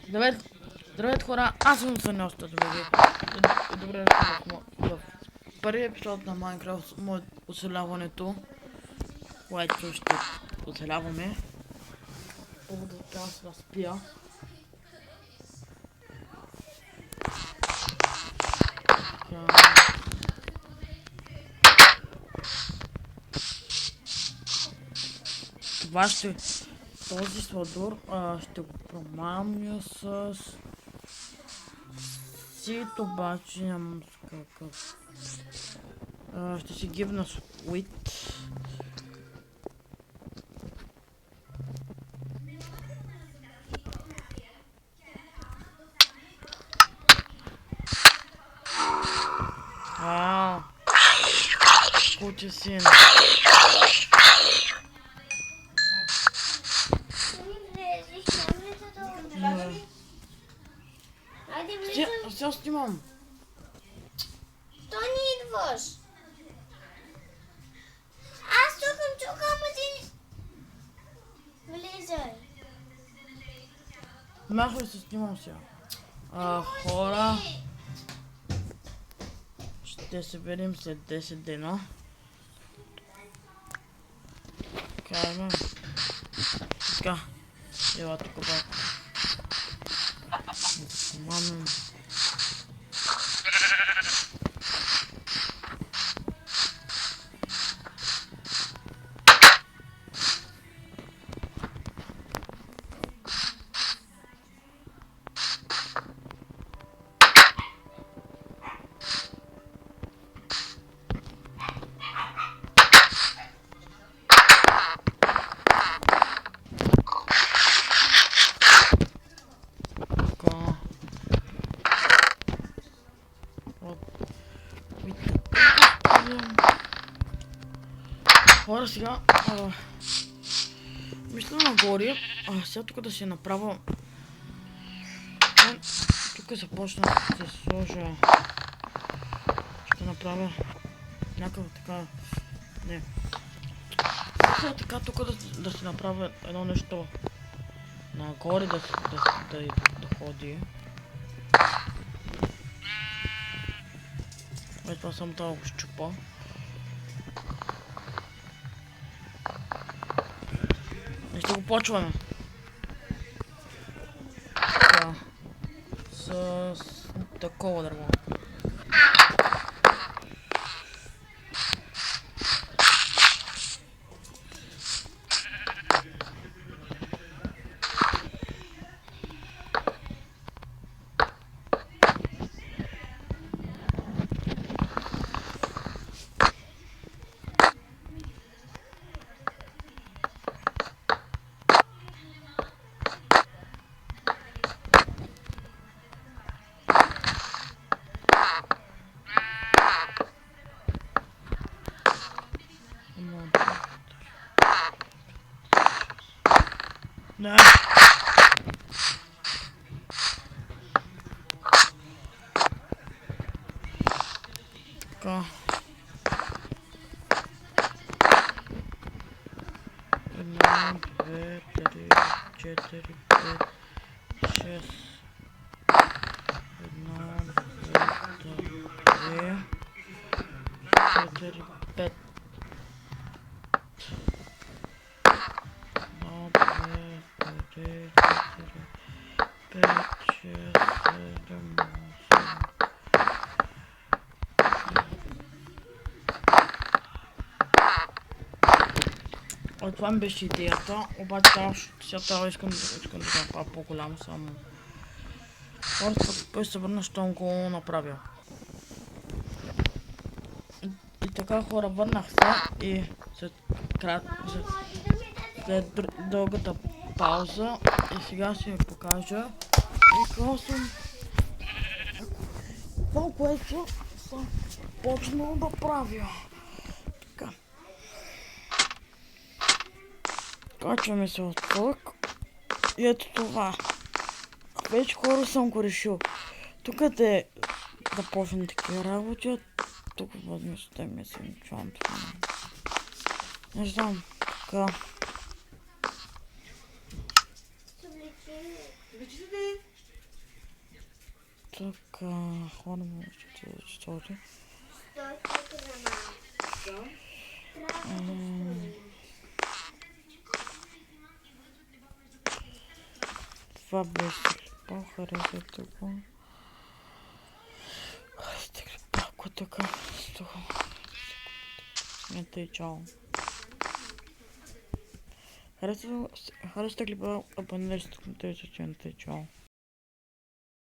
Здравейте хора, аз съм Саньоста, добре в първи епизод на Майнкрафт, оцеляването, което ще оцеляваме. Повода трябва да се разпия. Това ще... Този сладур ще го промамя с... Сит, обаче нямам с какъв. Ще си гибна с уит. Куче син. Сега снимам. То не идваш. Аз чукам, а ти... Влизай. Махай се, снимам сега. Хора. Ще се видим след 10 дена. Кайме. Така. Ела тук пак. Мамим. Хора, сега мисля нагоре, сега тук да си направя, тук започна да се сложа, ще направя някакъв така, не, сега така тук да си направя едно нещо нагоре да ходи. Това съм това го щупа. И ще го почваме. Така. С такова дърво. Не. Така. 1, 2, 3, 4, 5, 6. 1, 2, 4, 5. 1, 2, 3, 4, 5, 6, 7, 8. Това ми беше идеята, обаче сега искам да направя по-голямо само. Пък се върна, щом го направя. И така хора, върнах се и след дългата пауза и сега ще ви покажа и какво съм това, което съм почнал да правя. Така. Качваме се от тук и ето това. Вече хора съм го решил. Тук да почнем такива работи, тук възможността си ничувам това. Не знам, така. Така, хора му ще чути. 100 грама. Това беше по-харесайте го. Харесайте клипа, ако така. Смята и чао. Харесайте клипа, абонирайте се, коментирайте, чао.